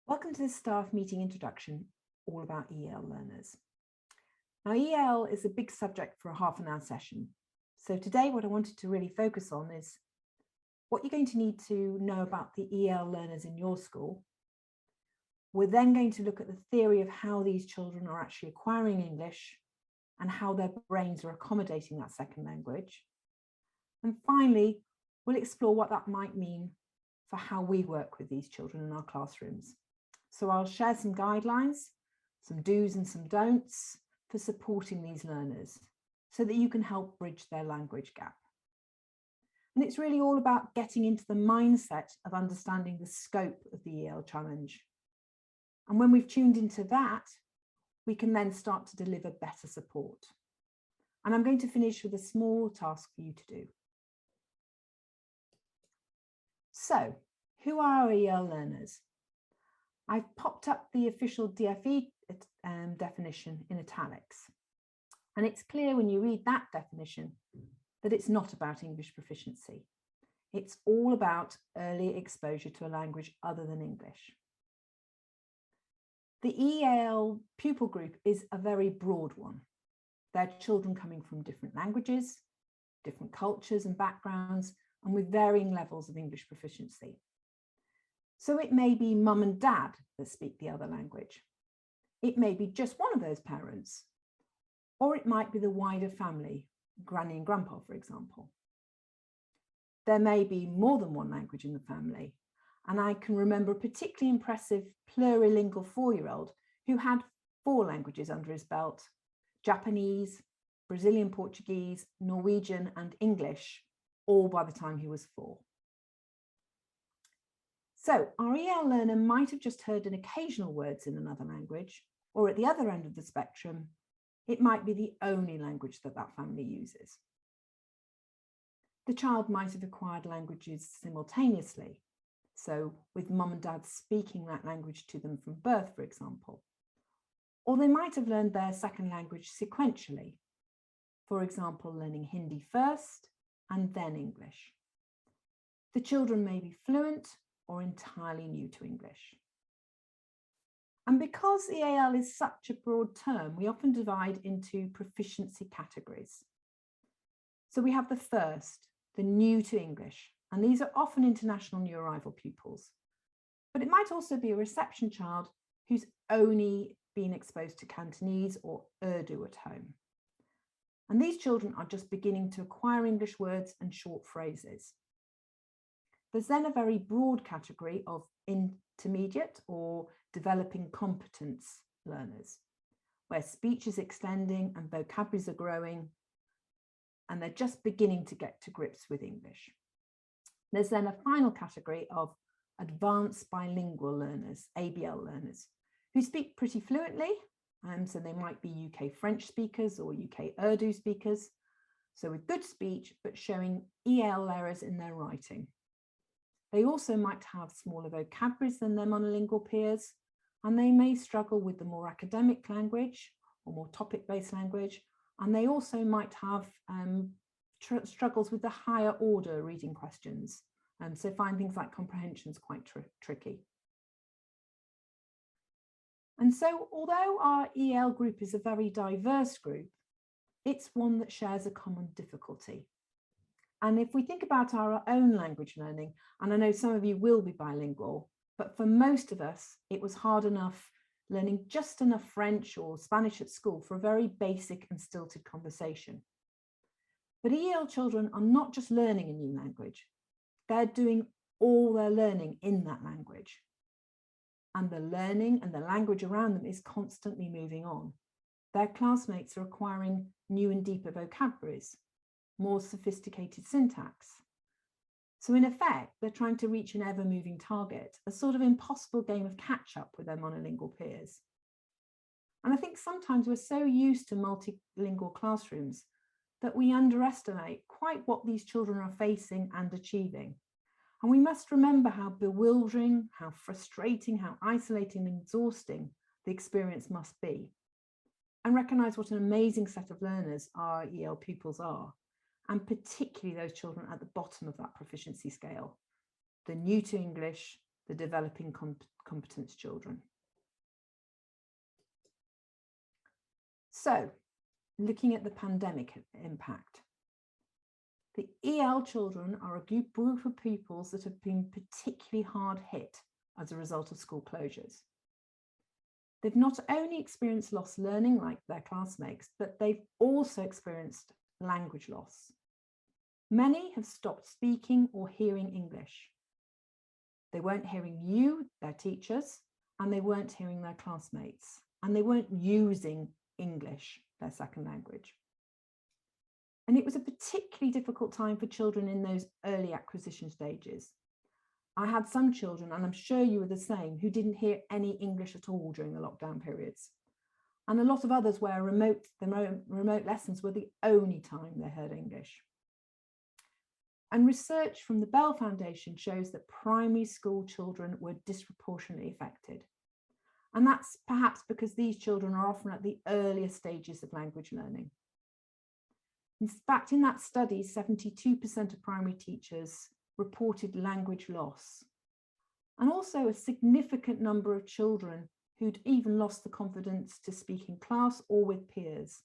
Welcome to this staff meeting introduction, all about EAL learners. Now, EAL is a big subject for a half an hour session. So today what I wanted to really focus on is what you're going to need to know about the EAL learners in your school. We're then going to look at the theory of how these children are actually acquiring English and how their brains are accommodating that second language. And finally, we'll explore what that might mean for how we work with these children in our classrooms. So I'll share some guidelines, some do's and some don'ts for supporting these learners so that you can help bridge their language gap. And it's really all about getting into the mindset of understanding the scope of the EAL challenge. And when we've tuned into that, we can then start to deliver better support. And I'm going to finish with a small task for you to do. So, who are our EAL learners? I've popped up the official DFE definition in italics. And it's clear when you read that definition that it's not about English proficiency. It's all about early exposure to a language other than English. The EAL pupil group is a very broad one. They're children coming from different languages, different cultures and backgrounds, and with varying levels of English proficiency. So it may be mum and dad that speak the other language. It may be just one of those parents, or it might be the wider family, granny and grandpa, for example. There may be more than one language in the family, and I can remember a particularly impressive plurilingual 4-year-old who had 4 languages under his belt: Japanese, Brazilian Portuguese, Norwegian, and English, all by the time he was 4. So our EAL learner might have just heard an occasional words in another language, or at the other end of the spectrum, it might be the only language that that family uses. The child might have acquired languages simultaneously, so with mum and dad speaking that language to them from birth, for example. Or they might have learned their second language sequentially, for example, learning Hindi first and then English. The children may be fluent or entirely new to English. And because EAL is such a broad term, we often divide into proficiency categories. So we have the first, the new to English, and these are often international new arrival pupils. But it might also be a reception child who's only been exposed to Cantonese or Urdu at home. And these children are just beginning to acquire English words and short phrases. There's then a very broad category of intermediate or developing competence learners, where speech is extending and vocabularies are growing, and they're just beginning to get to grips with English. There's then a final category of advanced bilingual learners, ABL learners, who speak pretty fluently, so they might be UK French speakers or UK Urdu speakers, so with good speech, but showing EAL errors in their writing. They also might have smaller vocabularies than their monolingual peers, and they may struggle with the more academic language or more topic-based language, and they also might have struggles with the higher order reading questions, so find things like comprehension is quite tricky. And so although our EAL group is a very diverse group, it's one that shares a common difficulty. And if we think about our own language learning, and I know some of you will be bilingual, but for most of us, it was hard enough learning just enough French or Spanish at school for a very basic and stilted conversation. But EAL children are not just learning a new language, they're doing all their learning in that language. And the learning and the language around them is constantly moving on. Their classmates are acquiring new and deeper vocabularies, more sophisticated syntax. So in effect, they're trying to reach an ever-moving target, a sort of impossible game of catch-up with their monolingual peers. And I think sometimes we're so used to multilingual classrooms that we underestimate quite what these children are facing and achieving. And we must remember how bewildering, how frustrating, how isolating and exhausting the experience must be, and recognise what an amazing set of learners our EAL pupils are, and particularly those children at the bottom of that proficiency scale, the new to English, the developing competence children. So, looking at the pandemic impact, the EAL children are a group of pupils that have been particularly hard hit as a result of school closures. They've not only experienced lost learning like their classmates, but they've also experienced language loss. Many have stopped speaking or hearing English. They weren't hearing you, their teachers, and they weren't hearing their classmates, and they weren't using English, their second language. And it was a particularly difficult time for children in those early acquisition stages. I had some children, and I'm sure you were the same, who didn't hear any English at all during the lockdown periods. And a lot of others where remote lessons were the only time they heard English. And research from the Bell Foundation shows that primary school children were disproportionately affected. And that's perhaps because these children are often at the earliest stages of language learning. In fact, in that study, 72% of primary teachers reported language loss, and also a significant number of children who'd even lost the confidence to speak in class or with peers.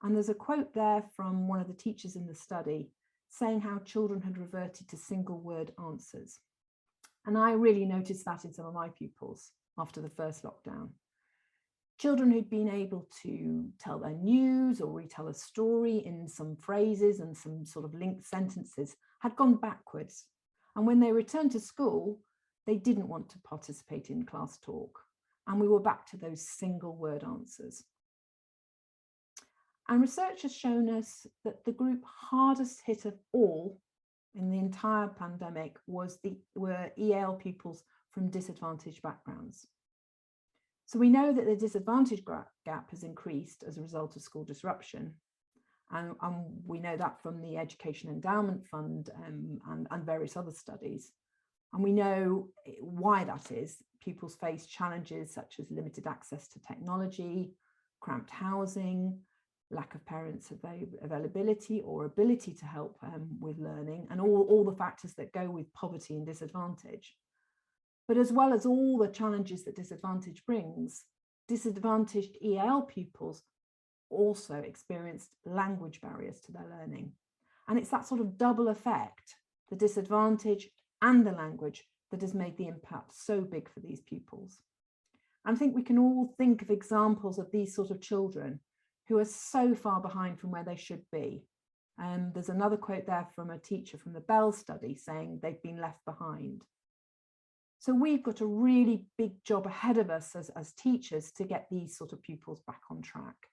And there's a quote there from one of the teachers in the study saying how children had reverted to single word answers. And I really noticed that in some of my pupils after the first lockdown. Children who'd been able to tell their news or retell a story in some phrases and some sort of linked sentences had gone backwards. And when they returned to school, they didn't want to participate in class talk. And we were back to those single word answers. And research has shown us that the group hardest hit of all in the entire pandemic were EAL pupils from disadvantaged backgrounds. So we know that the disadvantage gap has increased as a result of school disruption. And we know that from the Education Endowment Fund and various other studies. And we know why that is. Pupils face challenges such as limited access to technology, cramped housing, lack of parents' availability or ability to help with learning, and all the factors that go with poverty and disadvantage. But as well as all the challenges that disadvantage brings, disadvantaged EAL pupils also experienced language barriers to their learning. And it's that sort of double effect, the disadvantage and the language, that has made the impact so big for these pupils. I think we can all think of examples of these sort of children who are so far behind from where they should be. There's another quote there from a teacher from the Bell study saying they've been left behind. So we've got a really big job ahead of us as teachers to get these sort of pupils back on track.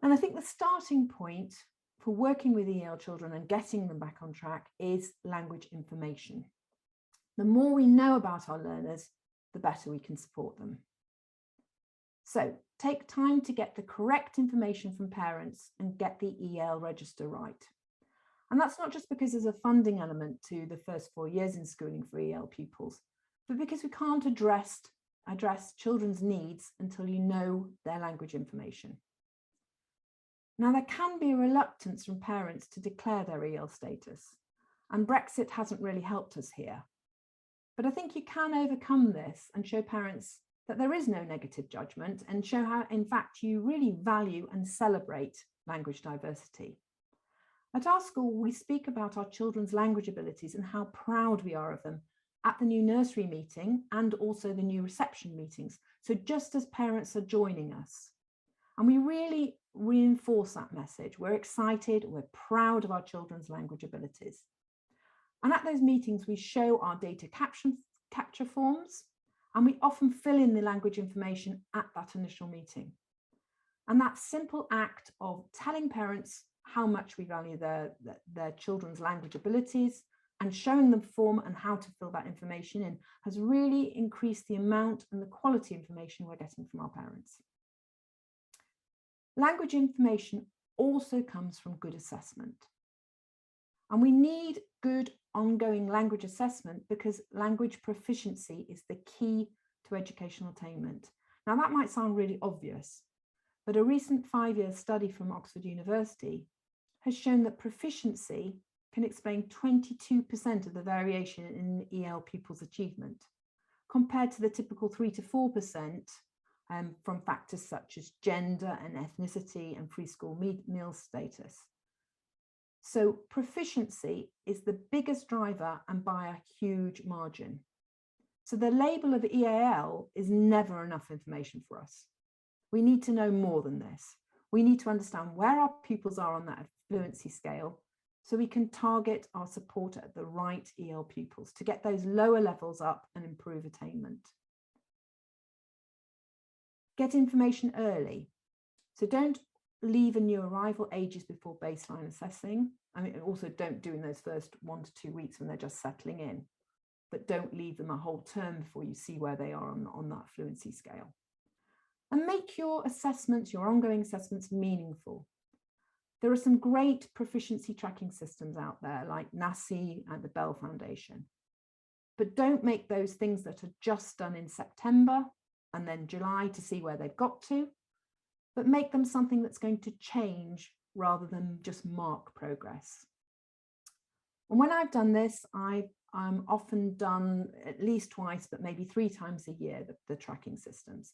And I think the starting point for working with EAL children and getting them back on track is language information. The more we know about our learners, the better we can support them. So take time to get the correct information from parents and get the EAL register right. And that's not just because there's a funding element to the first 4 years in schooling for EAL pupils, but because we can't address children's needs until you know their language information. Now, there can be a reluctance from parents to declare their EAL status, and Brexit hasn't really helped us here. But I think you can overcome this and show parents that there is no negative judgment and show how, in fact, you really value and celebrate language diversity. At our school, we speak about our children's language abilities and how proud we are of them at the new nursery meeting and also the new reception meetings. So just as parents are joining us. And we really reinforce that message. We're excited, we're proud of our children's language abilities. And at those meetings, we show our data capture forms, and we often fill in the language information at that initial meeting. And that simple act of telling parents how much we value their children's language abilities and showing them form and how to fill that information in has really increased the amount and the quality information we're getting from our parents. Language information also comes from good assessment. And we need good ongoing language assessment because language proficiency is the key to educational attainment. Now, that might sound really obvious, but a recent 5-year study from Oxford University has shown that proficiency can explain 22% of the variation in EAL pupils' achievement, compared to the typical 3 to 4% from factors such as gender and ethnicity and free school meal status. So proficiency is the biggest driver and by a huge margin. So the label of EAL is never enough information for us. We need to know more than this. We need to understand where our pupils are on that fluency scale so we can target our support at the right EAL pupils to get those lower levels up and improve attainment. Get information early. So don't leave a new arrival ages before baseline assessing. I mean, also don't do in those first 1 to 2 weeks when they're just settling in, but don't leave them a whole term before you see where they are on that fluency scale. And make your assessments, your ongoing assessments, meaningful. There are some great proficiency tracking systems out there like NACI and the Bell Foundation, but don't make those things that are just done in September and then July to see where they've got to, but make them something that's going to change rather than just mark progress. And when I've done this, I've often done at least twice, but maybe 3 times a year, the tracking systems.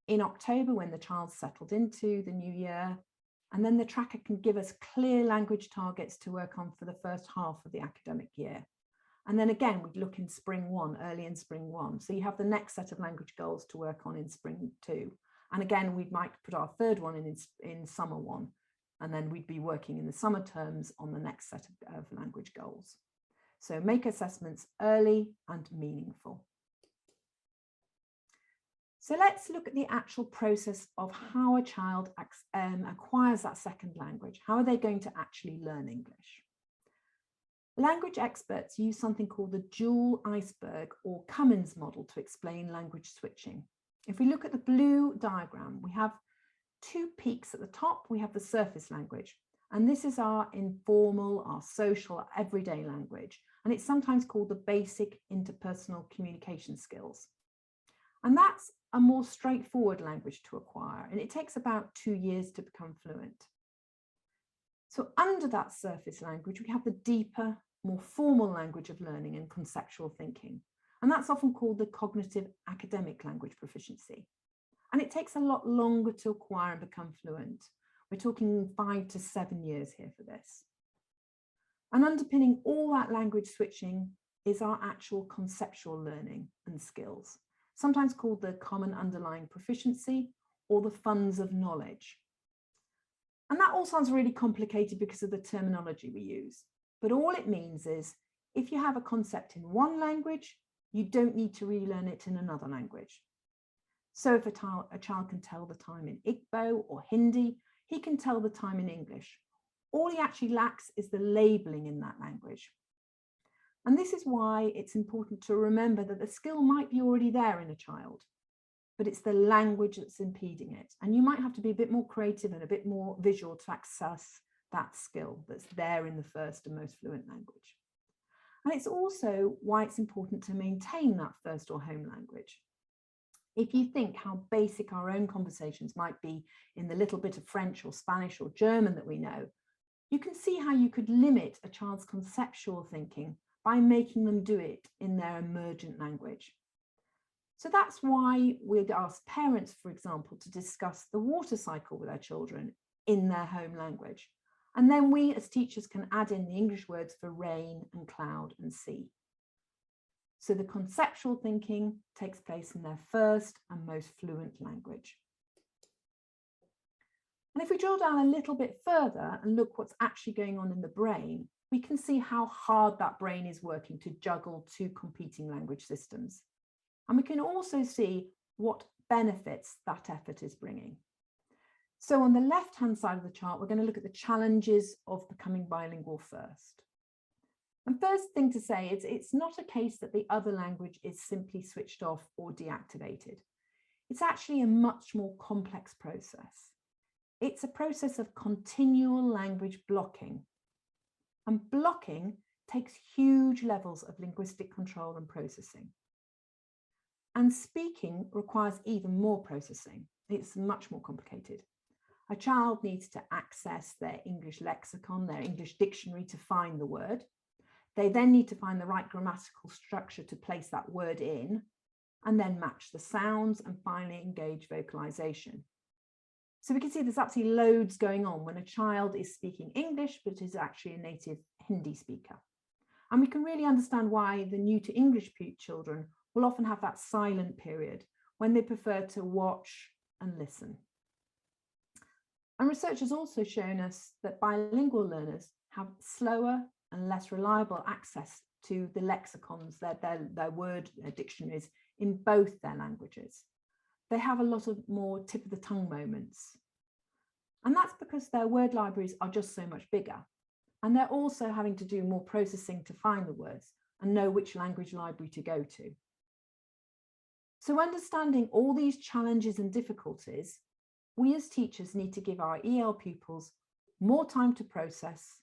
In October, when the child's settled into the new year, and then the tracker can give us clear language targets to work on for the first half of the academic year. And then again, we'd look in spring 1, early in spring 1. So you have the next set of language goals to work on in spring 2. And again, we might put our third one in summer 1. And then we'd be working in the summer terms on the next set of language goals. So make assessments early and meaningful. So let's look at the actual process of how a child acquires that second language. How are they going to actually learn English? Language experts use something called the dual iceberg or Cummins model to explain language switching. If we look at the blue diagram, we have 2 peaks at the top. We have the surface language, and this is our informal, our social, our everyday language. And it's sometimes called the basic interpersonal communication skills. And that's a more straightforward language to acquire, and it takes about 2 years to become fluent. So under that surface language, we have the deeper, more formal language of learning and conceptual thinking. And that's often called the cognitive academic language proficiency. And it takes a lot longer to acquire and become fluent. We're talking 5 to 7 years here for this. And underpinning all that language switching is our actual conceptual learning and skills, sometimes called the common underlying proficiency or the funds of knowledge. And that all sounds really complicated because of the terminology we use. But all it means is if you have a concept in one language, you don't need to relearn it in another language. So if a child can tell the time in Igbo or Hindi, he can tell the time in English. All he actually lacks is the labeling in that language. And this is why it's important to remember that the skill might be already there in a child, but it's the language that's impeding it. And you might have to be a bit more creative and a bit more visual to access that skill that's there in the first and most fluent language. And it's also why it's important to maintain that first or home language. If you think how basic our own conversations might be in the little bit of French or Spanish or German that we know, you can see how you could limit a child's conceptual thinking by making them do it in their emergent language. So that's why we'd ask parents, for example, to discuss the water cycle with their children in their home language. And then we as teachers can add in the English words for rain and cloud and sea. So the conceptual thinking takes place in their first and most fluent language. And if we drill down a little bit further and look what's actually going on in the brain, we can see how hard that brain is working to juggle 2 competing language systems. And we can also see what benefits that effort is bringing. So on the left-hand side of the chart, we're going to look at the challenges of becoming bilingual first. And first thing to say is it's not a case that the other language is simply switched off or deactivated. It's actually a much more complex process. It's a process of continual language blocking. And blocking takes huge levels of linguistic control and processing. And speaking requires even more processing. It's much more complicated. A child needs to access their English lexicon, their English dictionary to find the word. They then need to find the right grammatical structure to place that word in, and then match the sounds and finally engage vocalization. So we can see there's absolutely loads going on when a child is speaking English, but is actually a native Hindi speaker. And we can really understand why the new to English children will often have that silent period when they prefer to watch and listen. And research has also shown us that bilingual learners have slower and less reliable access to the lexicons, their word dictionaries in both their languages. They have a lot of more tip of the tongue moments. And that's because their word libraries are just so much bigger. And they're also having to do more processing to find the words and know which language library to go to. So understanding all these challenges and difficulties, we as teachers need to give our EAL pupils more time to process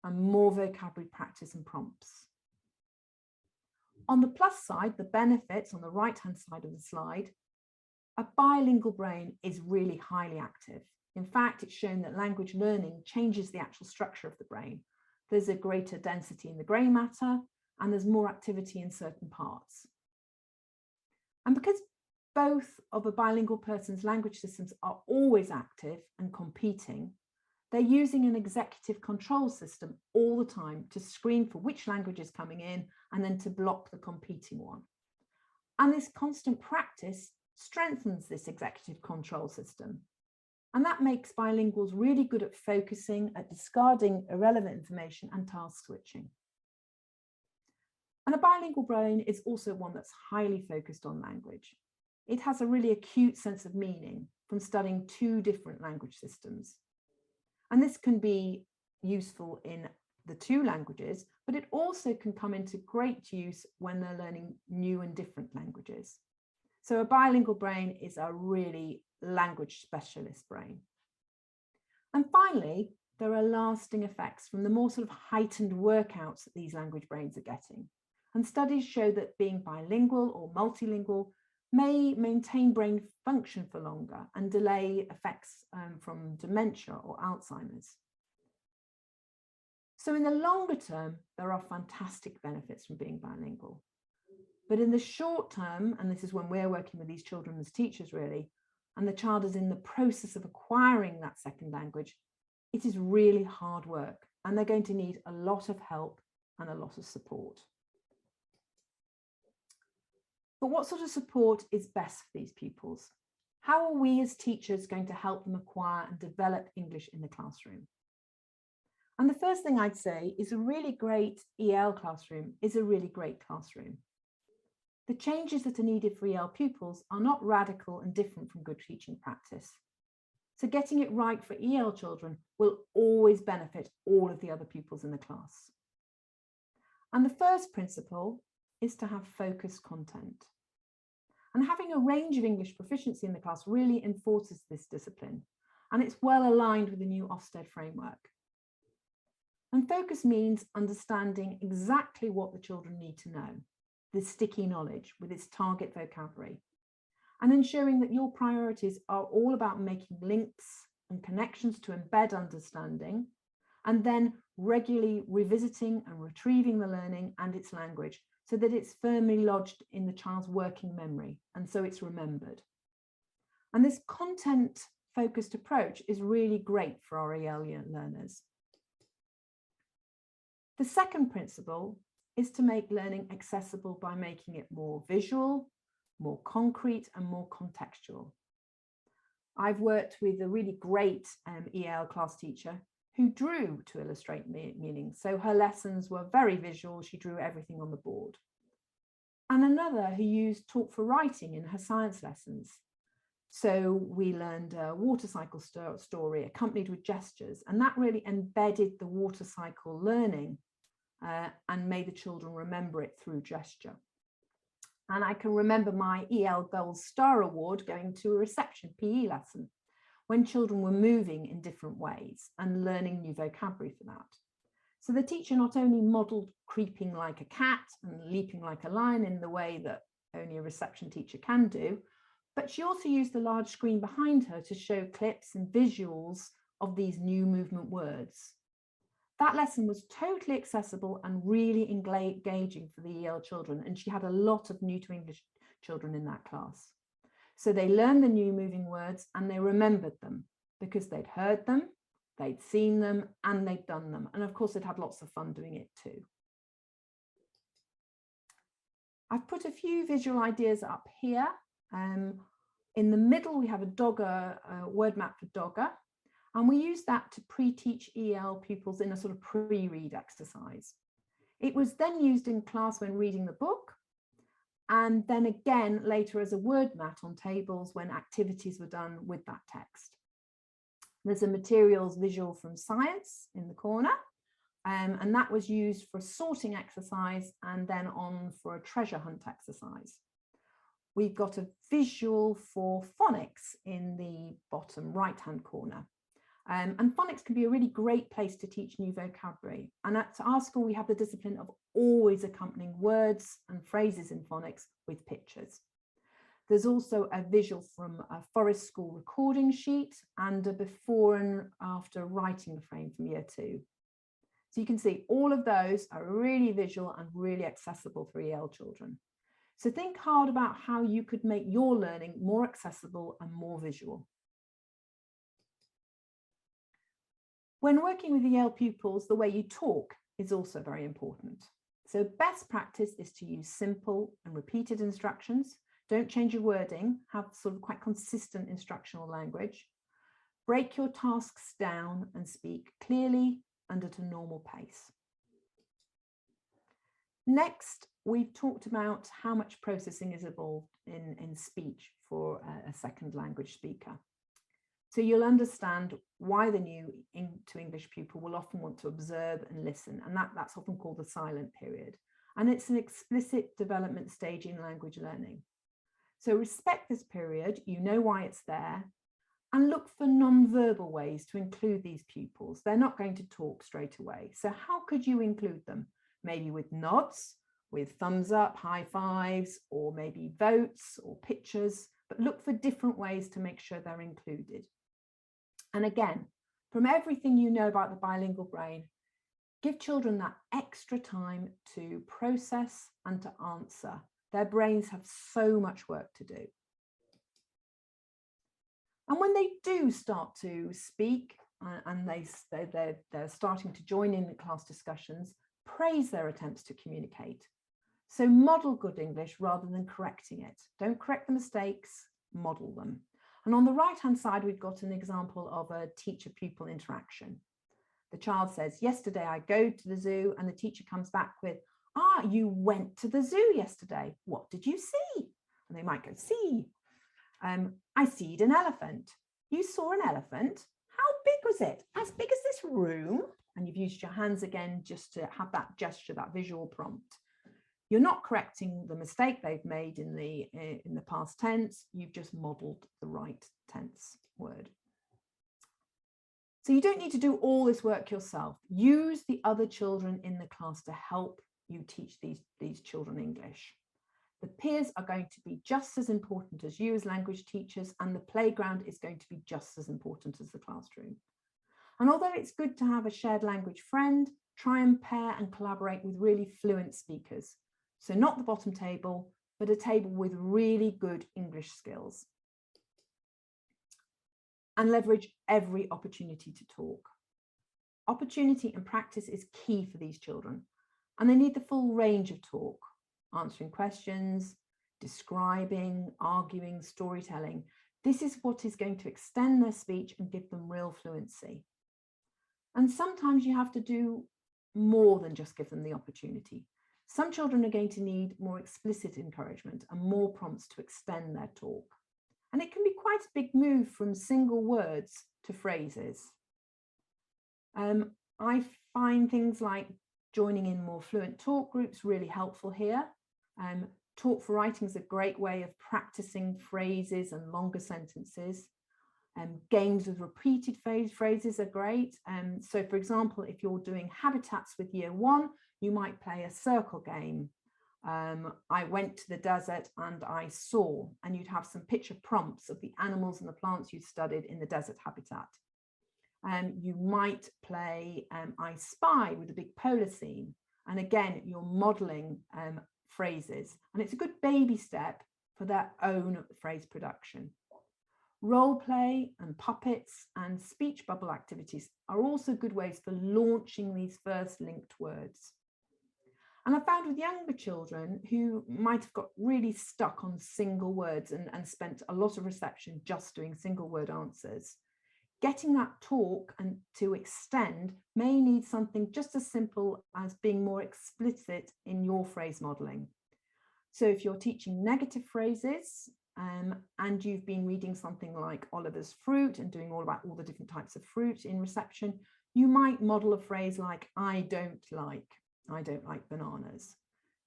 and more vocabulary practice and prompts. On the plus side, the benefits on the right-hand side of the slide, a bilingual brain is really highly active. In fact, it's shown that language learning changes the actual structure of the brain. There's a greater density in the grey matter, and there's more activity in certain parts. And because both of a bilingual person's language systems are always active and competing, they're using an executive control system all the time to screen for which language is coming in and then to block the competing one. And this constant practice strengthens this executive control system. And that makes bilinguals really good at focusing, at discarding irrelevant information and task switching. And a bilingual brain is also one that's highly focused on language. It has a really acute sense of meaning from studying two different language systems. And this can be useful in the two languages, but it also can come into great use when they're learning new and different languages. So a bilingual brain is a really language specialist brain. And finally, there are lasting effects from the more sort of heightened workouts that these language brains are getting. And studies show that being bilingual or multilingual may maintain brain function for longer and delay effects from dementia or Alzheimer's. So in the longer term, there are fantastic benefits from being bilingual. But in the short term, and this is when we're working with these children as teachers really, and the child is in the process of acquiring that second language, it is really hard work and they're going to need a lot of help and a lot of support. But what sort of support is best for these pupils? How are we as teachers going to help them acquire and develop English in the classroom? And the first thing I'd say is a really great EAL classroom is a really great classroom. The changes that are needed for EAL pupils are not radical and different from good teaching practice. So getting it right for EAL children will always benefit all of the other pupils in the class. And the first principle is to have focused content. And having a range of English proficiency in the class really enforces this discipline, and it's well aligned with the new Ofsted framework. And focus means understanding exactly what the children need to know, this sticky knowledge with its target vocabulary, and ensuring that your priorities are all about making links and connections to embed understanding, and then regularly revisiting and retrieving the learning and its language so that it's firmly lodged in the child's working memory, and so it's remembered. And this content-focused approach is really great for our EAL learners. The second principle is to make learning accessible by making it more visual, more concrete, and more contextual. I've worked with a really great EAL class teacher who drew to illustrate meaning. So her lessons were very visual. She drew everything on the board. And another who used talk for writing in her science lessons. So we learned a water cycle story accompanied with gestures, and that really embedded the water cycle learning and made the children remember it through gesture. And I can remember my EAL Gold Star Award going to a reception PE lesson when children were moving in different ways and learning new vocabulary for that. So the teacher not only modelled creeping like a cat and leaping like a lion in the way that only a reception teacher can do, But she also used the large screen behind her to show clips and visuals of these new movement words. That lesson was totally accessible and really engaging for the EAL children, and she had a lot of new to English children in that class. So they learned the new moving words and they remembered them because they'd heard them, they'd seen them, and they'd done them. And of course, they'd had lots of fun doing it too. I've put a few visual ideas up here. In the middle, we have a word map for Dogger, and we use that to pre-teach EAL pupils in a sort of pre-read exercise. It was then used in class when reading the book, and then again later as a word mat on tables when activities were done with that text. There's a materials visual from science in the corner, and that was used for a sorting exercise and then on for a treasure hunt exercise. We've got a visual for phonics in the bottom right-hand corner. And phonics can be a really great place to teach new vocabulary. And at our school, we have the discipline of always accompanying words and phrases in phonics with pictures. There's also a visual from a Forest School recording sheet and a before and after writing frame from year 2. So you can see all of those are really visual and really accessible for EAL children. So think hard about how you could make your learning more accessible and more visual. When working with EAL pupils, the way you talk is also very important. So best practice is to use simple and repeated instructions. Don't change your wording, have sort of quite consistent instructional language. Break your tasks down and speak clearly and at a normal pace. Next, we've talked about how much processing is involved in speech for a second language speaker. So you'll understand why the new to English pupil will often want to observe and listen, and that's often called the silent period. And it's an explicit development stage in language learning. So respect this period, you know why it's there, and look for non-verbal ways to include these pupils. They're not going to talk straight away. So how could you include them? Maybe with nods, with thumbs up, high fives, or maybe votes or pictures, but look for different ways to make sure they're included. And again, from everything you know about the bilingual brain, give children that extra time to process and to answer. Their brains have so much work to do. And when they do start to speak and they're starting to join in the class discussions, praise their attempts to communicate. So model good English rather than correcting it. Don't correct the mistakes, model them. And on the right-hand side, we've got an example of a teacher-pupil interaction. The child says, yesterday I go to the zoo, and the teacher comes back with, you went to the zoo yesterday. What did you see? And they might go, see. I seed an elephant. You saw an elephant? How big was it? As big as this room? And you've used your hands again just to have that gesture, that visual prompt. You're not correcting the mistake they've made in the past tense. You've just modeled the right tense word. So you don't need to do all this work yourself. Use the other children in the class to help you teach these children English. The peers are going to be just as important as you as language teachers, and the playground is going to be just as important as the classroom. And although it's good to have a shared language friend, try and pair and collaborate with really fluent speakers. So not the bottom table, but a table with really good English skills. And leverage every opportunity to talk. Opportunity and practice is key for these children, and they need the full range of talk, answering questions, describing, arguing, storytelling. This is what is going to extend their speech and give them real fluency. And sometimes you have to do more than just give them the opportunity. Some children are going to need more explicit encouragement and more prompts to extend their talk. And it can be quite a big move from single words to phrases. I find things like joining in more fluent talk groups really helpful here. Talk for writing is a great way of practicing phrases and longer sentences. Games with repeated phrases are great. So for example, if you're doing habitats with year 1, you might play a circle game. I went to the desert and I saw, and you'd have some picture prompts of the animals and the plants you'd studied in the desert habitat. You might play I spy with a big polar scene. And again, you're modeling phrases, and it's a good baby step for their own phrase production. Role play and puppets and speech bubble activities are also good ways for launching these first linked words. And I found with younger children who might have got really stuck on single words and spent a lot of reception just doing single word answers, getting that talk and to extend may need something just as simple as being more explicit in your phrase modeling. So if you're teaching negative phrases and you've been reading something like Oliver's Fruit and doing all about all the different types of fruit in reception, you might model a phrase like, I don't like bananas.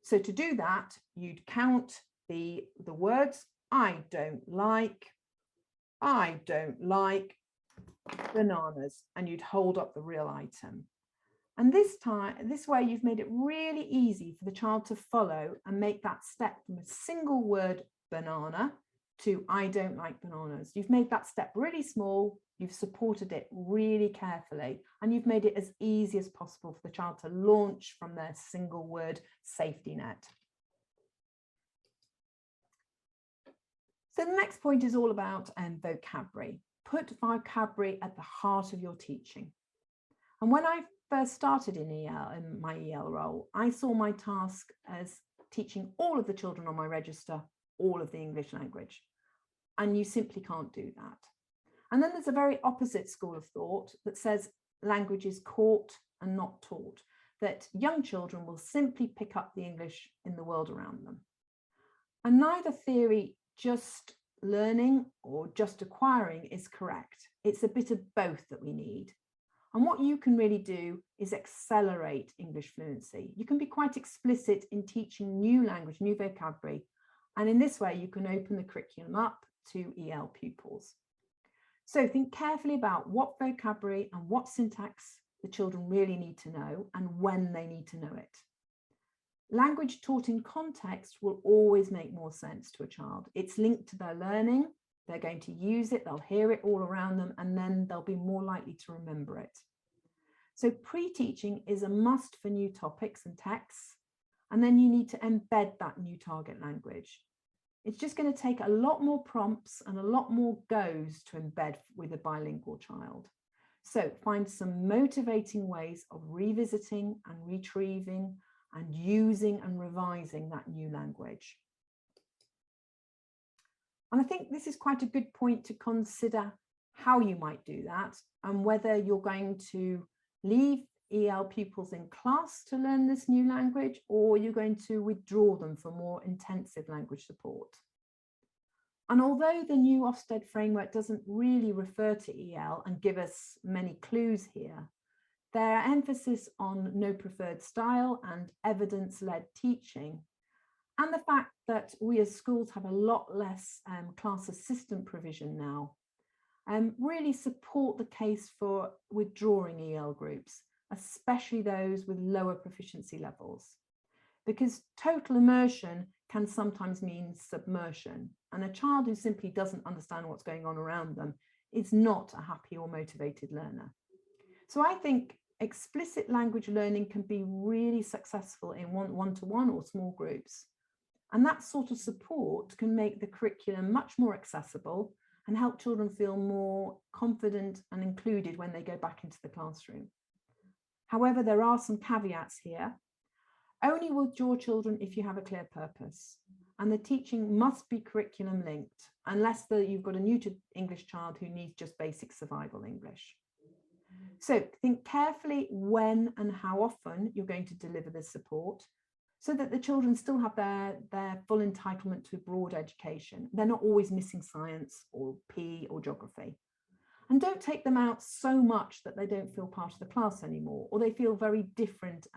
So to do that, you'd count the words, I don't like bananas, and you'd hold up the real item. And this way you've made it really easy for the child to follow and make that step from a single word banana to I don't like bananas. You've made that step really small, you've supported it really carefully, and you've made it as easy as possible for the child to launch from their single word safety net. So the next point is all about vocabulary. Put vocabulary at the heart of your teaching. And when I first started in EAL, in my EAL role, I saw my task as teaching all of the children on my register all of the English language. And you simply can't do that. And then there's a very opposite school of thought that says language is caught and not taught, that young children will simply pick up the English in the world around them. And neither theory, just learning or just acquiring, is correct. It's a bit of both that we need. And what you can really do is accelerate English fluency. You can be quite explicit in teaching new language, new vocabulary. And in this way, you can open the curriculum up to EL pupils. So think carefully about what vocabulary and what syntax the children really need to know and when they need to know it. Language taught in context will always make more sense to a child. It's linked to their learning. They're going to use it, they'll hear it all around them, and then they'll be more likely to remember it. So pre-teaching is a must for new topics and texts, and then you need to embed that new target language. It's just going to take a lot more prompts and a lot more goes to embed with a bilingual child. So find some motivating ways of revisiting and retrieving and using and revising that new language. And I think this is quite a good point to consider how you might do that and whether you're going to leave EL pupils in class to learn this new language, or you're going to withdraw them for more intensive language support. And although the new Ofsted framework doesn't really refer to EL and give us many clues here, their emphasis on no preferred style and evidence-led teaching, and the fact that we as schools have a lot less class assistant provision now, really support the case for withdrawing EL groups, especially those with lower proficiency levels. Because total immersion can sometimes mean submersion, and a child who simply doesn't understand what's going on around them is not a happy or motivated learner. So I think explicit language learning can be really successful in one-to-one or small groups. And that sort of support can make the curriculum much more accessible and help children feel more confident and included when they go back into the classroom. However, there are some caveats here. Only withdraw children if you have a clear purpose, and the teaching must be curriculum linked, unless you've got a new to English child who needs just basic survival English. So think carefully when and how often you're going to deliver this support, so that the children still have their full entitlement to broad education. They're not always missing science or PE or geography. And don't take them out so much that they don't feel part of the class anymore, or they feel very different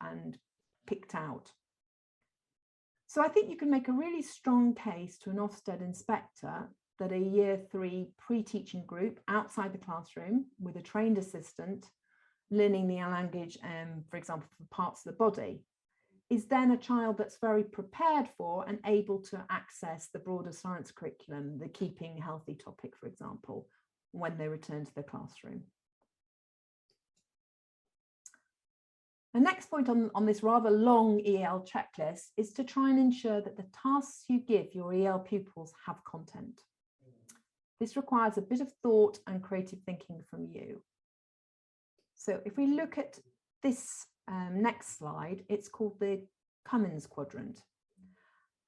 and picked out. So I think you can make a really strong case to an Ofsted inspector that a year 3 pre-teaching group outside the classroom with a trained assistant learning the language, for example, for parts of the body, is then a child that's very prepared for and able to access the broader science curriculum, the keeping healthy topic, for example, when they return to the classroom. The next point on this rather long EAL checklist is to try and ensure that the tasks you give your EAL pupils have content. This requires a bit of thought and creative thinking from you. So if we look at this next slide, it's called the Cummins quadrant.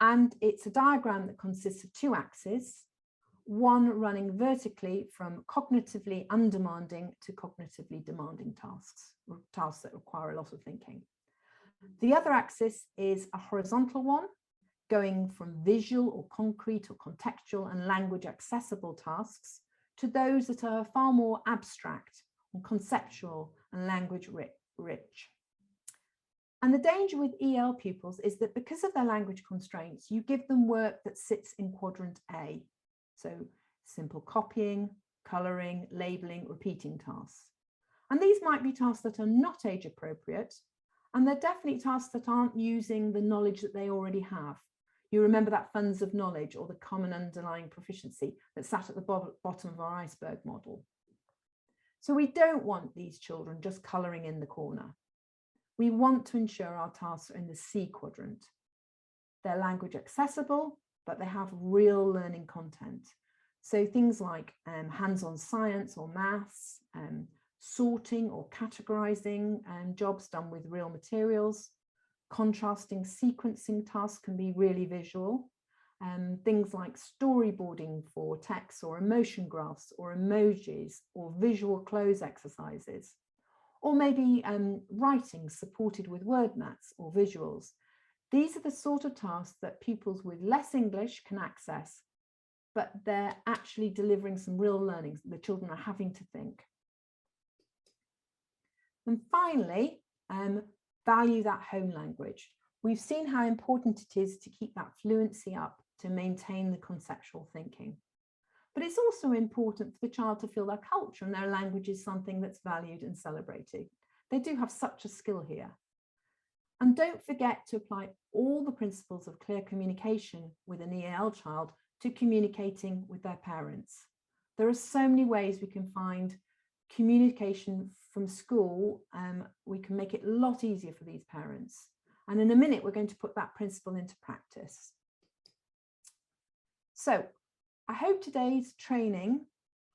And it's a diagram that consists of two axes, one running vertically from cognitively undemanding to cognitively demanding tasks, or tasks that require a lot of thinking. The other axis is a horizontal one, going from visual or concrete or contextual and language accessible tasks to those that are far more abstract and conceptual and language rich. And the danger with EL pupils is that because of their language constraints, you give them work that sits in quadrant A. So simple copying, colouring, labelling, repeating tasks. And these might be tasks that are not age appropriate, and they're definitely tasks that aren't using the knowledge that they already have. You remember that funds of knowledge or the common underlying proficiency that sat at the bottom of our iceberg model. So we don't want these children just colouring in the corner. We want to ensure our tasks are in the C quadrant. They're language accessible, but they have real learning content. So things like hands-on science or maths, sorting or categorizing jobs done with real materials, contrasting sequencing tasks can be really visual. Things like storyboarding for text or emotion graphs or emojis or visual close exercises, or maybe writing supported with word maths or visuals. These are the sort of tasks that pupils with less English can access, but they're actually delivering some real learnings. The children are having to think. And finally, value that home language. We've seen how important it is to keep that fluency up to maintain the conceptual thinking. But it's also important for the child to feel their culture and their language is something that's valued and celebrated. They do have such a skill here. And don't forget to apply all the principles of clear communication with an EAL child to communicating with their parents. There are so many ways we can find communication from school. We can make it a lot easier for these parents. And in a minute, we're going to put that principle into practice. So I hope today's training,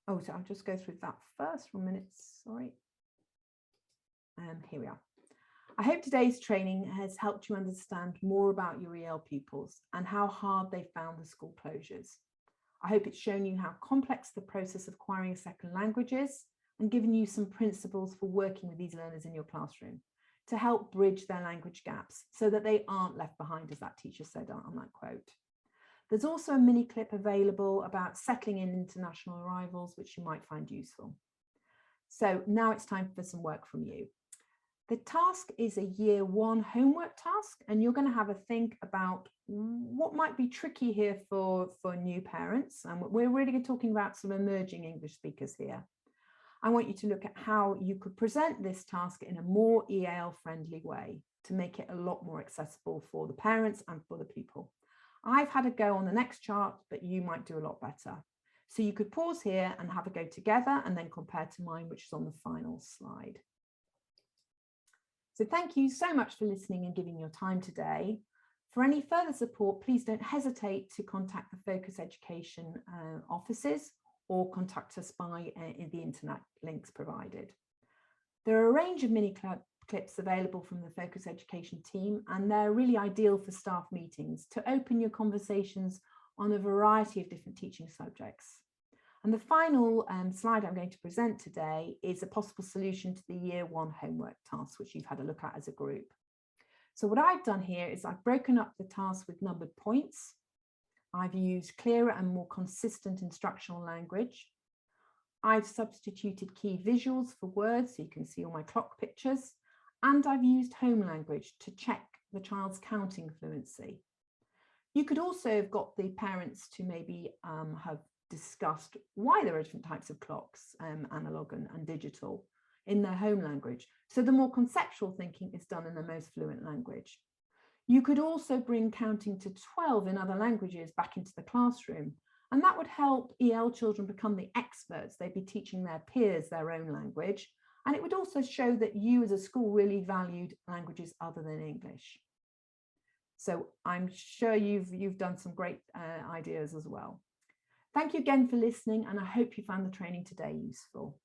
so I'll just go through that first 1 minute, sorry. Here we are. I hope today's training has helped you understand more about your EL pupils and how hard they found the school closures. I hope it's shown you how complex the process of acquiring a second language is and given you some principles for working with these learners in your classroom to help bridge their language gaps so that they aren't left behind, as that teacher said on that quote. There's also a mini clip available about settling in international arrivals, which you might find useful. So now it's time for some work from you. The task is a year 1 homework task, and you're going to have a think about what might be tricky here for new parents. And we're really talking about some emerging English speakers here. I want you to look at how you could present this task in a more EAL friendly way to make it a lot more accessible for the parents and for the pupil. I've had a go on the next chart, but you might do a lot better. So you could pause here and have a go together and then compare to mine, which is on the final slide. So thank you so much for listening and giving your time today. For any further support, please don't hesitate to contact the Focus Education offices or contact us by the internet links provided. There are a range of mini clips available from the Focus Education team, and they're really ideal for staff meetings to open your conversations on a variety of different teaching subjects. And the final slide I'm going to present today is a possible solution to the year 1 homework task, which you've had a look at as a group. So what I've done here is I've broken up the task with numbered points. I've used clearer and more consistent instructional language. I've substituted key visuals for words, so you can see all my clock pictures. And I've used home language to check the child's counting fluency. You could also have got the parents to maybe have discussed why there are different types of clocks, analog and digital, in their home language. So the more conceptual thinking is done in the most fluent language. You could also bring counting to 12 in other languages back into the classroom, and that would help EL children become the experts. They'd be teaching their peers their own language, and it would also show that you as a school really valued languages other than English. So I'm sure you've done some great ideas as well. Thank you again for listening, and I hope you found the training today useful.